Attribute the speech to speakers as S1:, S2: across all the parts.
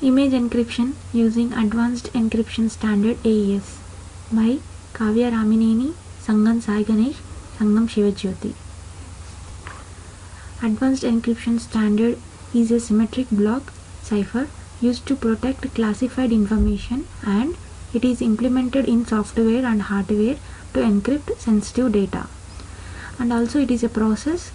S1: Image encryption using advanced encryption standard AES by Kavya Ramineni, Sangam Sai Ganesh, Sangam Shivajyoti. Advanced encryption standard is a symmetric block cipher used to protect classified information, and it is implemented in software and hardware to encrypt sensitive data. And also it is a process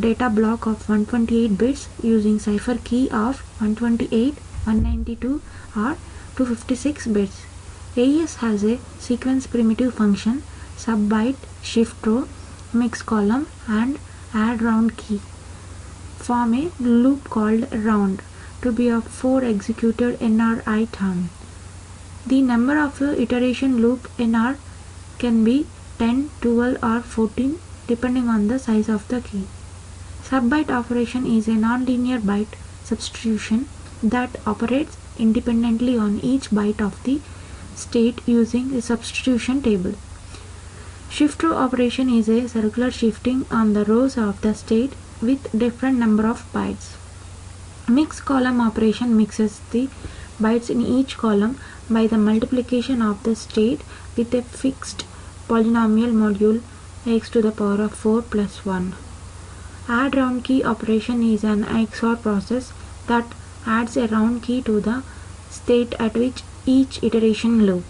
S1: data block of 128 bits using cipher key of 128, 192 or 256 bits. AES has a sequence primitive function, subbyte, shift row, mix column and add round key form a loop called round to be of 4 executed NRI turn. The number of iteration loop NR can be 10, 12 or 14 depending on the size of the key. Subbyte operation is a nonlinear byte substitution that operates independently on each byte of the state using the substitution table. Shift row operation is a circular shifting on the rows of the state with different number of bytes. Mix column operation mixes the bytes in each column by the multiplication of the state with a fixed polynomial module x to the power of 4 plus 1. Add round key operation is an XOR process that adds a round key to the state at which each iteration loop.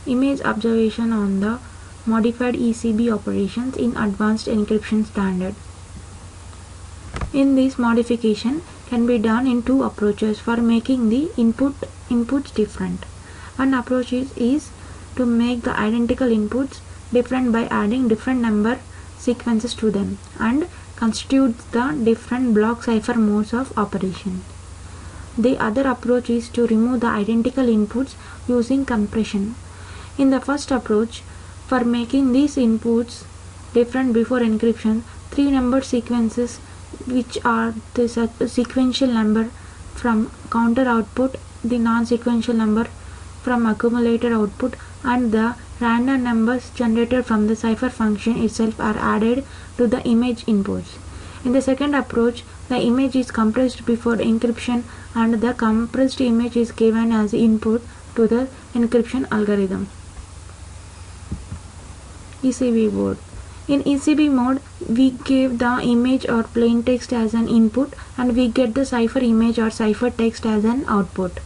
S1: Image observation on the modified ECB operations in advanced encryption standard. In this, modification can be done in two approaches for making the inputs different. One approach is to make the identical inputs different by adding different number sequences to them and constitutes the different block cipher modes of operation. The other approach is to remove the identical inputs using compression. In the first approach, for making these inputs different before encryption, 3 number sequences, which are the sequential number from counter output, the non-sequential number from accumulator output, and the random numbers generated from the cipher function itself are added to the image inputs. In the second approach, the image is compressed before encryption and the compressed image is given as input to the encryption algorithm. ECB mode. In ECB mode, we give the image or plain text as an input and we get the cipher image or cipher text as an output.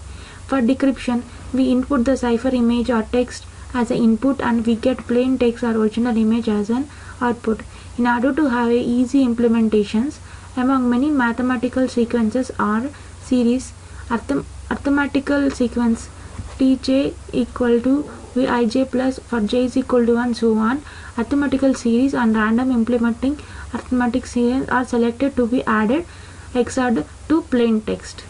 S1: For decryption, we input the cipher image or text as an input and we get plain text or original image as an output. In order to have a easy implementations, among many mathematical sequences are series, arithmetical sequence Tj equal to Vij plus for j is equal to 1, so on. Arithmetical series and random implementing arithmetic series are selected to be added XORed to plain text.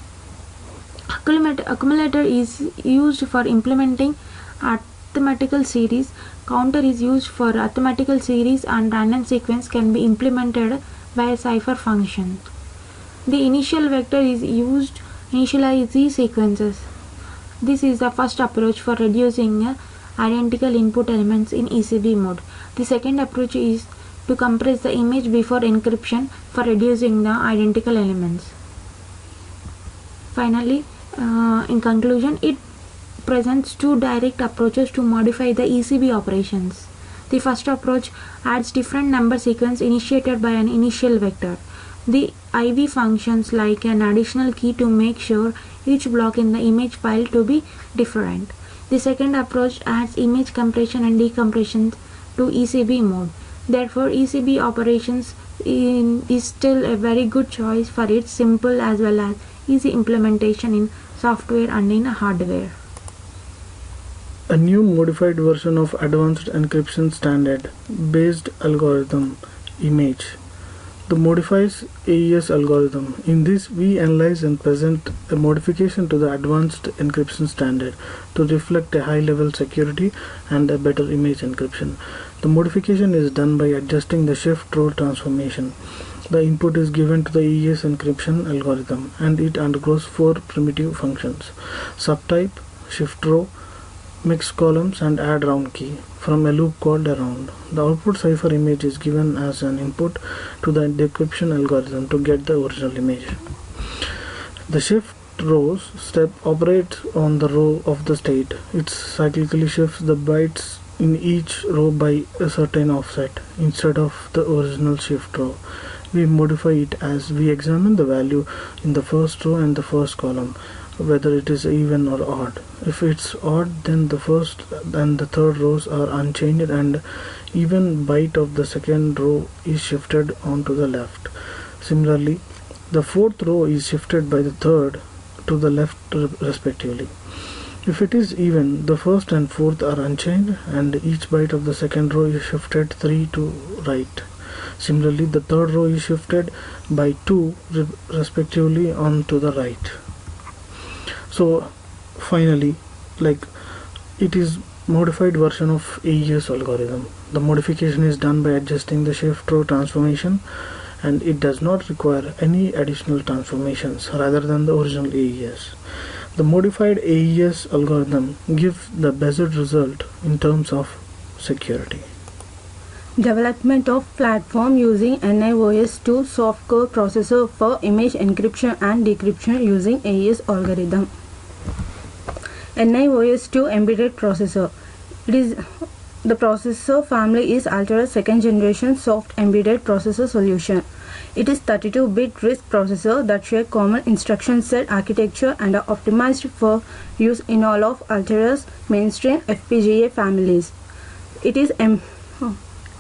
S1: Accumulator is used for implementing arithmetical series. Counter is used for arithmetical series and random sequence can be implemented by a cipher function. The initial vector is used to initialize the sequences. This is the first approach for reducing identical input elements in ECB mode. The second approach is to compress the image before encryption for reducing the identical elements. Finally, in conclusion, it presents two direct approaches to modify the ECB operations. The first approach adds different number sequence initiated by an initial vector. The IV functions like an additional key to make sure each block in the image file to be different. The second approach adds image compression and decompression to ECB mode. Therefore, ECB operations is still a very good choice for its simple as well as easy implementation in software and in hardware.
S2: A new modified version of advanced encryption standard based algorithm image. The modifies AES algorithm. In this, we analyze and present a modification to the advanced encryption standard to reflect a high-level security and a better image encryption. The modification is done by adjusting the shift row transformation. The input is given to the AES encryption algorithm and it undergoes 4 primitive functions: subtype, shift row, mix columns and add round key from a loop called around. The output cipher image is given as an input to the decryption algorithm to get the original image. The shift rows step operates on the row of the state. It cyclically shifts the bytes in each row by a certain offset instead of the original shift row. We modify it as we examine the value in the first row and the first column, whether it is even or odd. If it's odd, then the first and the third rows are unchanged and even byte of the second row is shifted onto the left. Similarly, the fourth row is shifted by the third to the left respectively. If it is even, the first and fourth are unchanged and each byte of the second row is shifted 3 to right. Similarly, the third row is shifted by 2 respectively onto the right. So finally, it is modified version of AES algorithm. The modification is done by adjusting the shift row transformation, and it does not require any additional transformations rather than the original AES. The modified AES algorithm gives the best result in terms of security.
S3: Development of platform using NIOS2 softcore processor for image encryption and decryption using AES algorithm. NIOS2 embedded processor. The processor family is Altera's second generation soft embedded processor solution. It is 32-bit RISC processor that share common instruction set architecture and are optimized for use in all of Altera's mainstream FPGA families. It is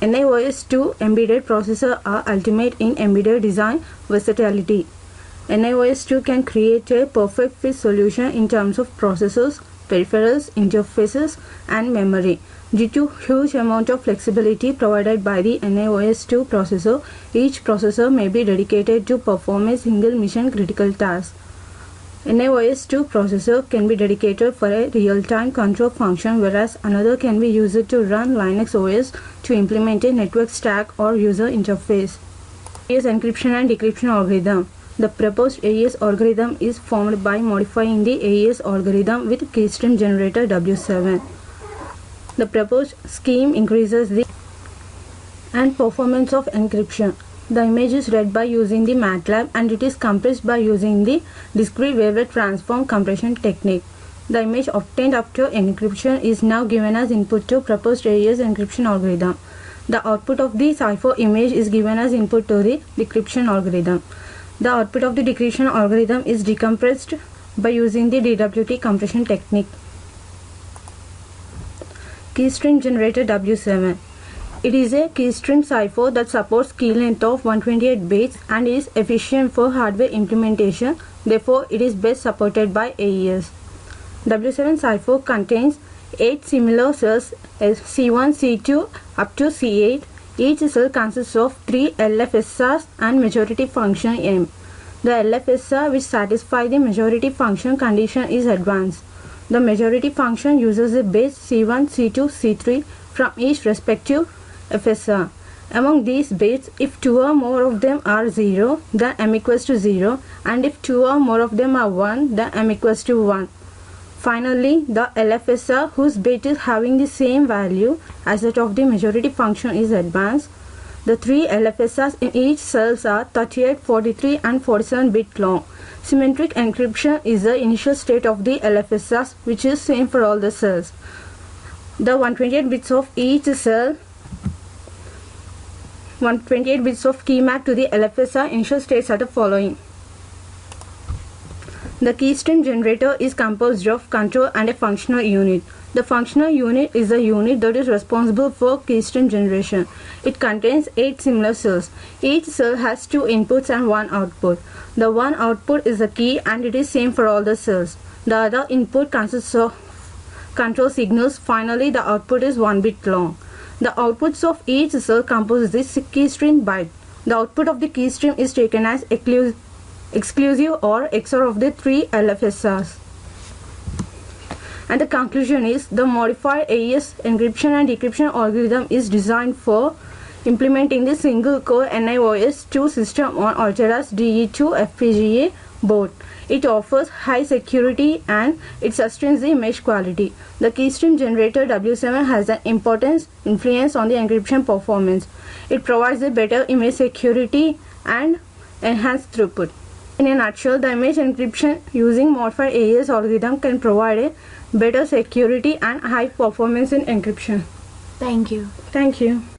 S3: NIOS2 embedded processor are ultimate in embedded design versatility. NIOS2 can create a perfect fit solution in terms of processors, peripherals, interfaces, and memory. Due to huge amount of flexibility provided by the NIOS2 processor, each processor may be dedicated to perform a single mission critical task. NIOS2 processor can be dedicated for a real-time control function, whereas another can be used to run Linux OS to implement a network stack or user interface. AES encryption and decryption algorithm. The proposed AES algorithm is formed by modifying the AES algorithm with keystream generator W7. The proposed scheme increases the and performance of encryption. The image is read by using the MATLAB and it is compressed by using the discrete wavelet transform compression technique. The image obtained after encryption is now given as input to proposed AES encryption algorithm. The output of the cipher image is given as input to the decryption algorithm. The output of the decryption algorithm is decompressed by using the DWT compression technique. Keystream generator W7. It is a keystream cipher that supports key length of 128 bits and is efficient for hardware implementation. Therefore, it is best supported by AES. W7 cipher contains 8 similar cells C1, C2 up to C8. Each cell consists of 3 LFSRs and majority function M. The LFSR which satisfies the majority function condition is advanced. The majority function uses the base C1, C2, C3 from each respective FSR. Among these bits, if 2 or more of them are 0, then M equals to 0, and if 2 or more of them are 1, then M equals to 1. Finally, the LFSR whose bit is having the same value as that of the majority function is advanced. The 3 LFSRs in each cells are 38, 43 and 47 bit long. Symmetric encryption is the initial state of the LFSRs, which is same for all the cells. The 128 bits of each cell 128 bits of key map to the LFSR initial states are the following. The keystream generator is composed of control and a functional unit. The functional unit is the unit that is responsible for keystream generation. It contains 8 similar cells. Each cell has 2 inputs and 1 output. The one output is the key and it is same for all the cells. The other input consists of control signals. Finally, the output is 1 bit long. The outputs of each cell compose this keystream byte. The output of the keystream is taken as exclusive or XOR of the 3 LFSRs. And the conclusion is the modified AES encryption and decryption algorithm is designed for implementing the single core NIOS2 system on Altera's DE2 FPGA board. It offers high security and it sustains the image quality. The keystream generator W7 has an important influence on the encryption performance. It provides a better image security and enhanced throughput. In a nutshell, the image encryption using modified AES algorithm can provide a better security and high performance in encryption.
S1: Thank you.
S3: Thank you.